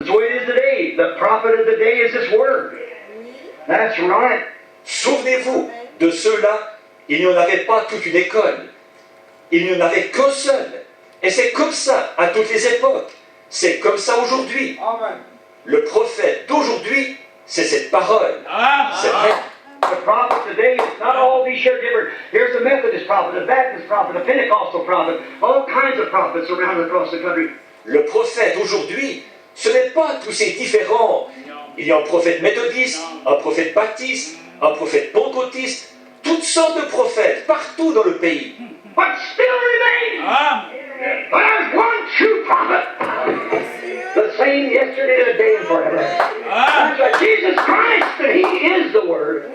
That's the way it is today. The prophet of the day is this word. That's right. Souvenez-vous, de ceux-là, il n'y en avait pas toute une école. Il n'y en avait qu'un seul. Et c'est comme ça à toutes les époques. C'est comme ça aujourd'hui. Amen. Le prophète d'aujourd'hui, c'est cette parole. C'est vrai. The prophet today is not all these different. Here's the Methodist prophet, the Baptist prophet, the Pentecostal prophet, all kinds of prophets around across the country. Le prophète aujourd'hui, ce n'est pas tous ces différents. Il y a un prophète méthodiste, un prophète baptiste, un prophète pentecôtiste, toutes sortes de prophètes partout dans le pays. But still remains. There's one true prophet. The same yesterday, today, and forever. That's right. Jesus Christ, and He is the Word.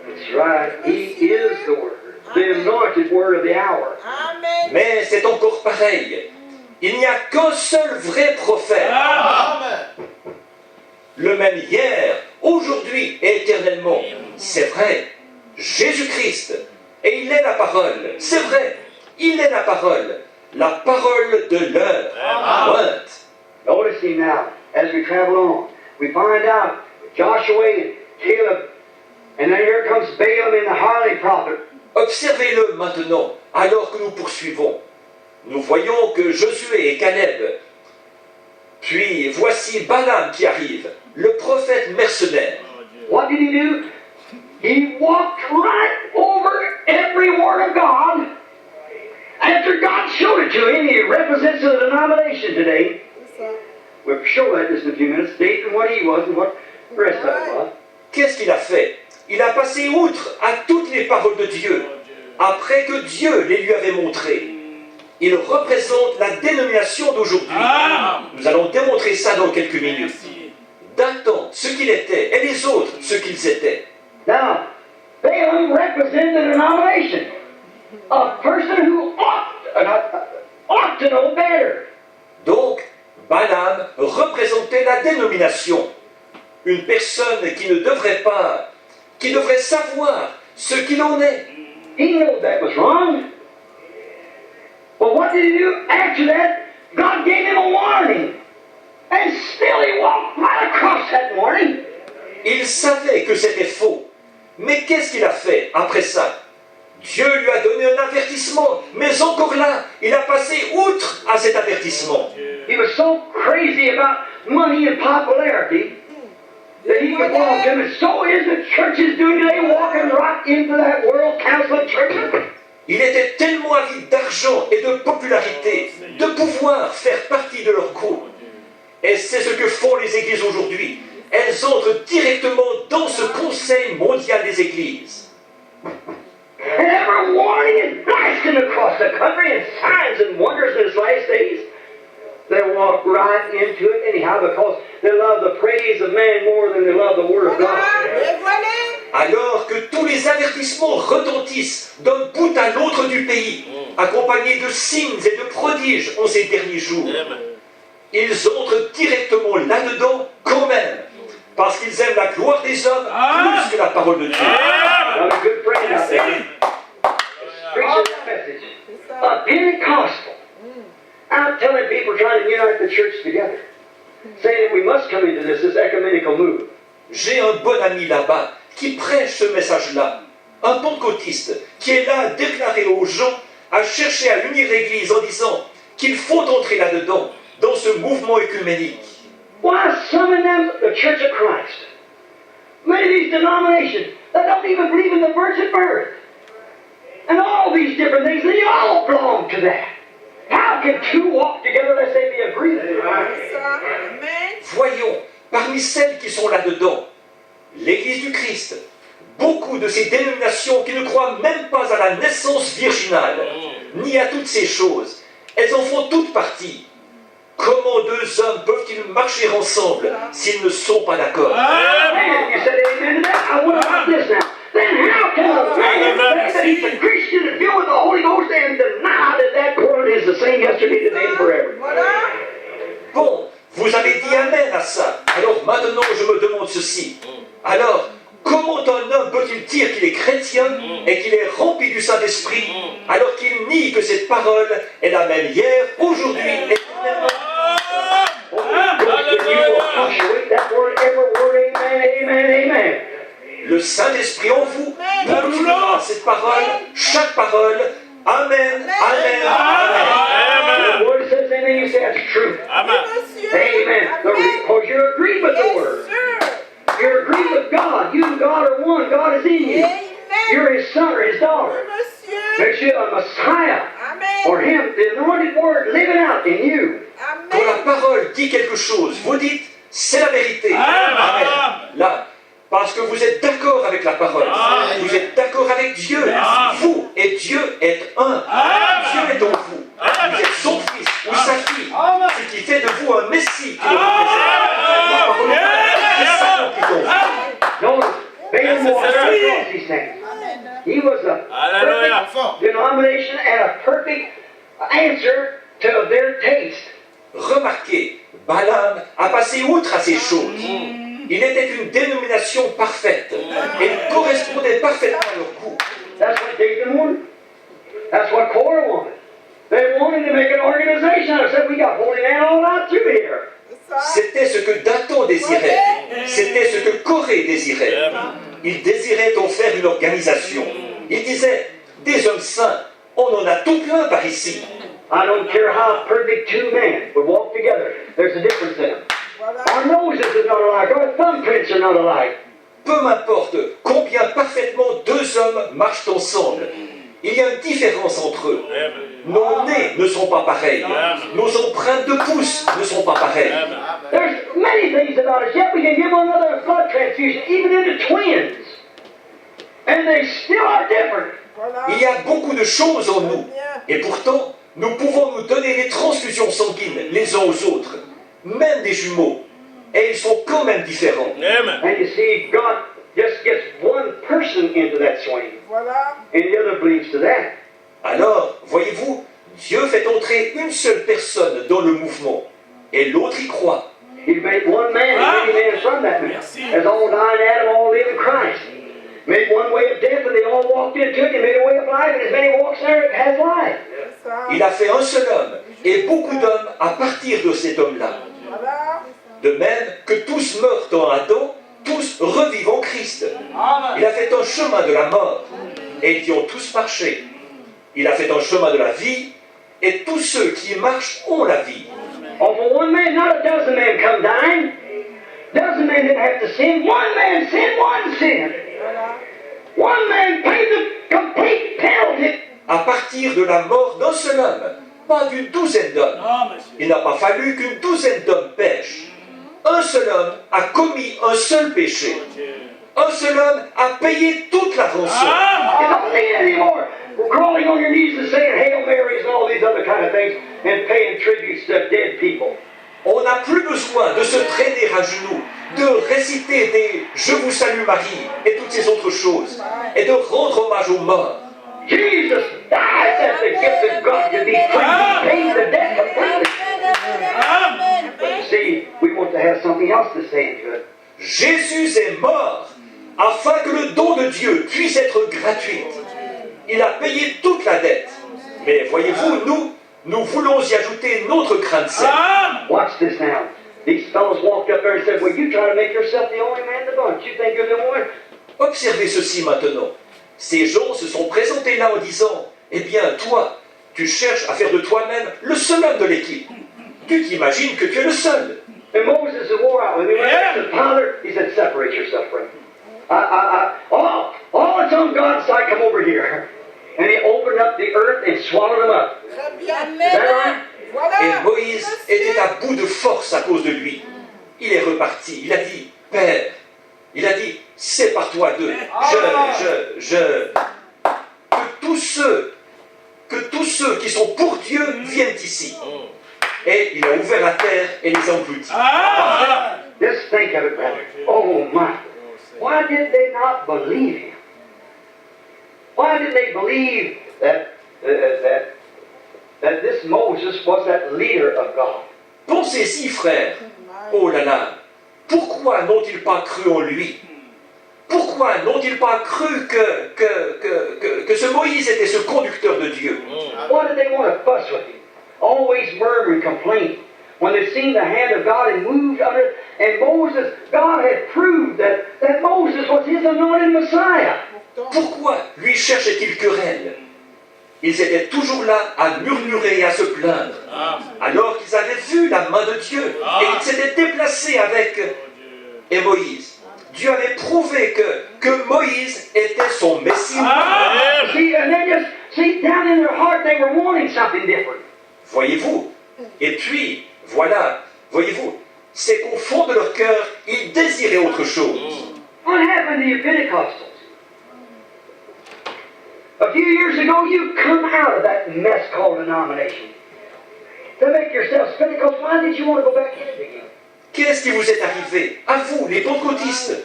That's right. He is the Word. The anointed Word of the hour. Mais c'est encore pareil. Il n'y a qu'un seul vrai prophète. Le même hier, aujourd'hui et éternellement. C'est vrai. Jésus-Christ. Et il est la parole. C'est vrai. Il est la parole. La parole de l'heure. Pointe. Notice him now, as we travel on. We find out Joshua and Caleb, and then here comes Balaam and the harlot prophet. Observez-le maintenant, alors que nous poursuivons. Nous voyons que Josué et Caleb, puis voici Balaam qui arrive, le prophète mercenaire. What did he do? He walked right over every word of God. After God showed it to him, he represents the denomination today. We'll show that just in a few minutes, stating what he was and what the rest of it was. Qu'est-ce qu'il a fait? Il a passé outre à toutes les paroles de Dieu, après que Dieu les lui avait montrées. Il représente la dénomination d'aujourd'hui. Nous allons démontrer ça dans quelques minutes. Datant ce qu'il était et les autres ce qu'ils étaient. Now, Balaam represented the denomination. A person who ought to know better. Donc, Balaam représentait la dénomination. Une personne qui ne devrait pas, qui devrait savoir ce qu'il en est. He knew that was wrong. But what did he do after that? God gave him a warning. And still he walked right across that warning. Il savait que c'était faux. Mais qu'est-ce qu'il a fait après ça? Dieu lui a donné un avertissement, mais encore là, il a passé outre à cet avertissement. He was so crazy about money and popularity that he could walk him, and so is the churches doing today, walking right into that World Council of Churches. Il était tellement avide d'argent et de popularité, de pouvoir faire partie de leur groupe. Et c'est ce que font les églises aujourd'hui. Elles entrent directement dans ce Conseil mondial des églises. And every warning is blasting across the country, and signs and wonders in its last days. They walk right into it anyhow because they love the praise of man more than they love the Word of God. Alors que tous les avertissements retentissent d'un bout à l'autre du pays, accompagnés de signes et de prodiges en ces derniers jours, ils entrent directement là-dedans quand même, parce qu'ils aiment la gloire des hommes plus que la parole de Dieu. Got a good friend out there. Preaching that message. A Pentecostal. Out telling people trying to unite the church together. Saying that we must come into this ecumenical movement. J'ai un bon ami là-bas qui prêche ce message-là, un pentecôtiste qui est là à déclarer aux gens, à chercher à unir l'Église en disant qu'il faut entrer là-dedans, dans ce mouvement œcuménique. Why, some of them, the Church of Christ, many of these denominations that don't even believe in the virgin birth, and all these different things, they all belong to that. How can two walk together unless they be agreed? Voyons, parmi celles qui sont là-dedans, l'Église du Christ, beaucoup de ces dénominations qui ne croient même pas à la naissance virginale, ni à toutes ces choses, elles en font toutes partie. Comment deux hommes peuvent-ils marcher ensemble s'ils ne sont pas d'accord? You said amen to that? I want about this now. Then how can a man say that he's a Christian and filled with the Holy Ghost and deny that that word is the same yesterday, today, and forever? Bon, vous avez dit amen à ça. Alors maintenant je me demande ceci. Alors, comment un homme peut-il dire qu'il est chrétien et qu'il est rempli du Saint-Esprit alors qu'il nie que cette parole est la même hier, aujourd'hui et éternellement? Saint-Esprit en vous multipliera cette parole, chaque parole. Amen, amen, amen. The Word says anything you say, that's true. Amen. Amen. Because you're agreed with the Word. You're agreed with God. You and God are one. God is in you. You're His son or His daughter. There's you a Messiah or Him, the anointed Word living out in you. Quand la parole dit quelque chose, vous dites, c'est la vérité. Amen. Là, parce que vous êtes d'accord avec la parole. Vous êtes d'accord avec Dieu. Vous et Dieu êtes un. Dieu est en vous. Vous êtes son fils ou sa fille. Ce qui fait de vous un Messie qui le représente. La parole est ça qui est en vous. Notice, Balaam walked across these things. He was a Alléluia. perfect denomination and a perfect answer to their taste. Remarquez, Balaam a passé outre à ces choses. Il était une dénomination parfaite et il correspondait parfaitement à leur goût. That's what Dathan wanted. That's what Korah wanted. They wanted to make an organization out of it. Said, we got Holy Man all out through here. C'était ce que Dathan désirait. C'était ce que Corée désirait. Il désirait en faire une organisation. Il disait, des hommes saints, on en a tout plein par ici. I don't care how perfect two men would walk together. There's a difference in them. Our noses are not alike. Our thumbprints are not alike. Peu m'importe combien parfaitement deux hommes marchent ensemble. Il y a une différence entre eux. Nos nez ne sont pas pareils. Nos empreintes de pouces ne sont pas pareilles. There's many things about us. Yet we can give one another a blood transfusion, even into twins. And they still are different. Il y a beaucoup de choses en nous. Et pourtant, nous pouvons nous donner des transfusions sanguines les uns aux autres. Même des jumeaux. Et ils sont quand même différents. Amen. And you see, God just gets one person into that swing. And the other believes to that. Alors, voyez-vous, Dieu fait entrer une seule personne dans le mouvement. Et l'autre y croit. He made one man and many men from that man. As all dying Adam, all live in Christ. Made one way of death and they all walked into it. He made a way of life and as many walks there has life. Il a fait un seul homme et beaucoup d'hommes à partir de cet homme-là. De même que tous meurent en Adam, tous revivent en Christ. Il a fait un chemin de la mort et ils y ont tous marché. Il a fait un chemin de la vie et tous ceux qui y marchent ont la vie. Oh, for one man, not a dozen men come dying. Dozen men didn't have to sin. One man sinned, one sin. One man paid the complete penalty. À partir de la mort d'un seul homme, pas d'une douzaine d'hommes. Il n'a pas fallu qu'une douzaine d'hommes pêchent. Un seul homme a commis un seul péché. Un seul homme a payé toute la rançon. You don't need anymore. We're crawling on your knees and saying Hail Marys and all these other kind of things and paying tributes to dead people. On n'a plus besoin de se traîner à genoux, de réciter des « Je vous salue Marie » et toutes ces autres choses, et de rendre hommage aux morts. Jesus died that the gift of God to be free. He paid the debt completely. But you see, we want to have something else to say into it. Jésus est mort afin que le don de Dieu puisse être gratuit. Il a payé toute la dette. Mais voyez-vous, nous voulons y ajouter notre grain de sel. Watch this now. These fellows walked up there and said, well, you try to make yourself the only man in the bunch. You think you're the only one? Observez ceci maintenant. Ces gens se sont présentés là en disant, eh bien, toi, tu cherches à faire de toi-même le seul homme de l'équipe. Tu t'imagines que tu es le seul. And Moses wore out. When he went to the Father, he said, separate yourself from him. All that's on God's side, come over here. And he opened up the earth and swallowed them up. Is that right? Et Moïse était à bout de force à cause de lui. Il est reparti. Il a dit, Père, il a dit, sépare-toi d'eux. Que tous ceux qui sont pour Dieu viennent ici. Et il a ouvert la terre et les a engloutis. Just think of it, brother. Oh my. Why did they not believe him? Why did they believe that this Moses was that leader of God? Pensez-y, frères. Oh là là. Pourquoi n'ont-ils pas cru en lui? Pourquoi n'ont-ils pas cru que ce Moïse était ce conducteur de Dieu? Why did they want to fuss with him? Always murmur and complain. When they've seen the hand of God and moved under And Moses, God had proved that Moses was his anointed Messiah. Pourquoi lui cherchaient-ils querelle? Ils étaient toujours là à murmurer et à se plaindre, alors qu'ils avaient vu la main de Dieu et qu'ils s'étaient déplacés avec et Moïse. Dieu avait prouvé que Moïse était son Messie. See, and then just, down in their heart they were wanting something different. Voyez-vous? Et puis, voilà, voyez-vous, c'est qu'au fond de leur cœur, ils désiraient autre chose. What happened to you Pentecostals? A few years ago, you come out of that mess called denomination. To make yourselves Pentecostals, why did you want to go back in it again? Qu'est-ce qui vous est arrivé, à vous, les pentecôtistes?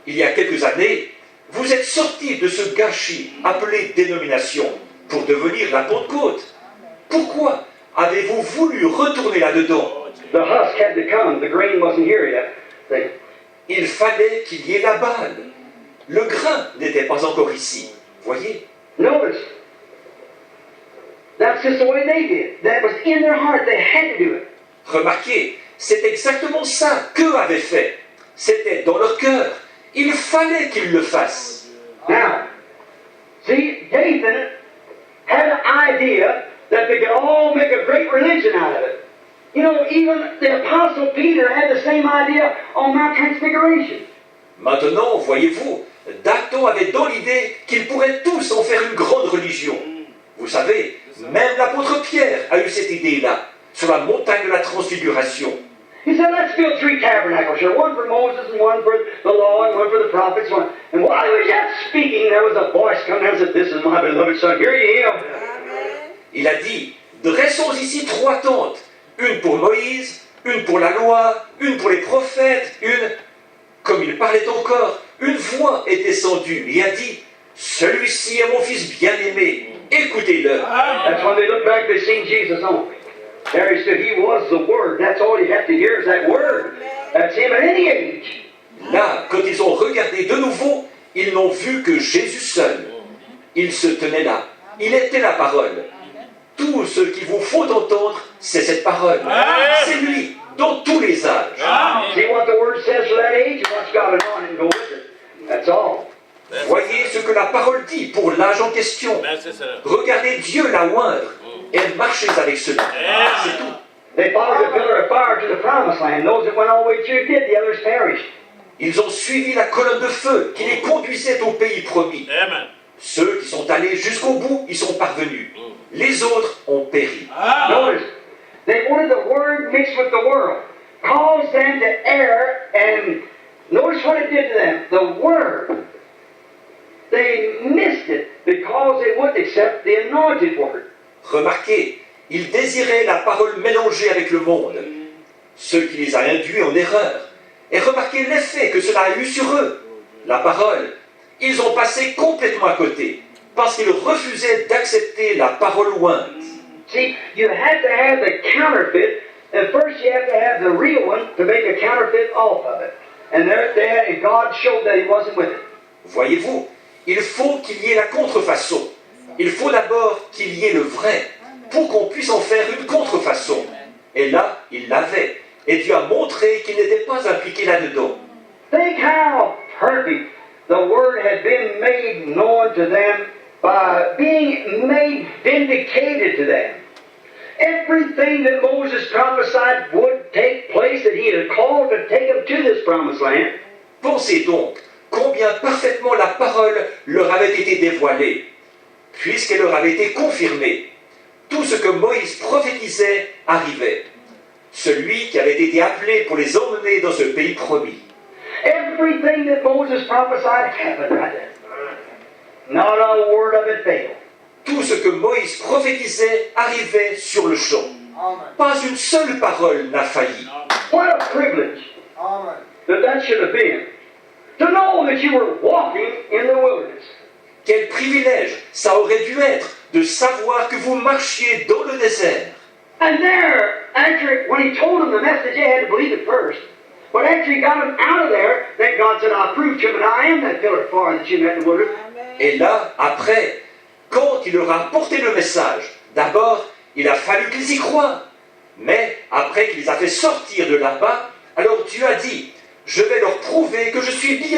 Il y a quelques années, vous êtes sortis de ce gâchis appelé dénomination pour devenir la Pentecôte. Pourquoi avez-vous voulu retourner là-dedans? The husk had to come. The grain wasn't here yet. Il fallait qu'il y ait la balle. Le grain n'était pas encore ici. Voyez? Notice. That's just the way they did. That was in their heart. They had to do it. Remarquez, c'est exactement ça qu'eux avaient fait. C'était dans leur cœur. Il fallait qu'ils le fassent. Now, see, Dathan had an idea that they could all make a great religion out of it. You know, even the Apostle Peter had the same idea on Mount Transfiguration. Maintenant, voyez-vous, Dathan avait dans l'idée qu'ils pourraient tous en faire une grande religion. Vous savez, même l'apôtre Pierre a eu cette idée-là, sur la montagne de la Transfiguration. He said, let's build 3 tabernacles here, one for Moses and one for the law and one for the prophets. And while he was yet speaking, there was a voice coming down and said, this is my beloved son, hear ye him. Il a dit, dressons ici 3 tentes, une pour Moïse, une pour la loi, une pour les prophètes, comme il parlait encore, une voix est descendue et a dit, celui-ci est mon fils bien-aimé, écoutez-le. That's when they look back, they seen Jesus only. There he stood, he was the Word. That's all you have to hear is that Word. That's him at any age. Là, quand ils ont regardé de nouveau, ils n'ont vu que Jésus seul. Il se tenait là. Il était la parole. Tout ce qu'il vous faut entendre, c'est cette parole. C'est lui, dans tous les âges. See what the Word says for that age and what's got it on it and go with it. That's all. Voyez ce que la parole dit pour l'âge en question. Regardez Dieu la oindre et marchez avec cela. C'est tout. They followed the pillar of fire to the promised land. Those that went all the way through did, the others perished. Ils ont suivi la colonne de feu qui les conduisait au pays promis. Ceux qui sont allés jusqu'au bout, ils sont parvenus. Les autres ont péri. Notice, they wanted the Word mixed with the world. Caused them to err, and notice what it did to them. The Word, they missed it because they wouldn't accept the anointed Word. Remarquez, ils désiraient la parole mélangée avec le monde, ce qui les a induits en erreur. Et remarquez l'effet que cela a eu sur eux. La parole, ils ont passé complètement à côté, parce qu'ils refusaient d'accepter la parole ointe. See, you have to have the counterfeit, and first you have to have the real one to make a counterfeit off of it. And and God showed that He wasn't with it. Voyez-vous, il faut qu'il y ait la contrefaçon. Il faut d'abord qu'il y ait le vrai, pour qu'on puisse en faire une contrefaçon. Et là, il l'avait. Et Dieu a montré qu'il n'était pas impliqué là-dedans. Think how perfect the Word had been made known to them by being made vindicated to them. Everything that Moses prophesied would take place, that he had called to take them to this promised land. Pensez donc combien parfaitement la parole leur avait été dévoilée, puisqu'elle leur avait été confirmée. Tout ce que Moïse prophétisait arrivait. Celui qui avait été appelé pour les emmener dans ce pays promis. Everything that Moses prophesied happened right there. Not a word of it failed. Tout ce que Moïse prophétisait arrivait sur le champ. Pas une seule parole n'a failli. What a privilege that should have been. To know that you were walking in the wilderness. Quel privilège ça aurait dû être de savoir que vous marchiez dans le désert. And there, after, when he told them the message, they had to believe it first. But after he got them out of there, then God said, I proved to him, and I am that pillar of fire that you met in the wilderness. Et là, après, quand il leur a apporté le message, d'abord, il a fallu qu'ils y croient. Mais après qu'il les a fait sortir de là-bas, Alors Dieu a dit, je vais leur prouver que je suis bien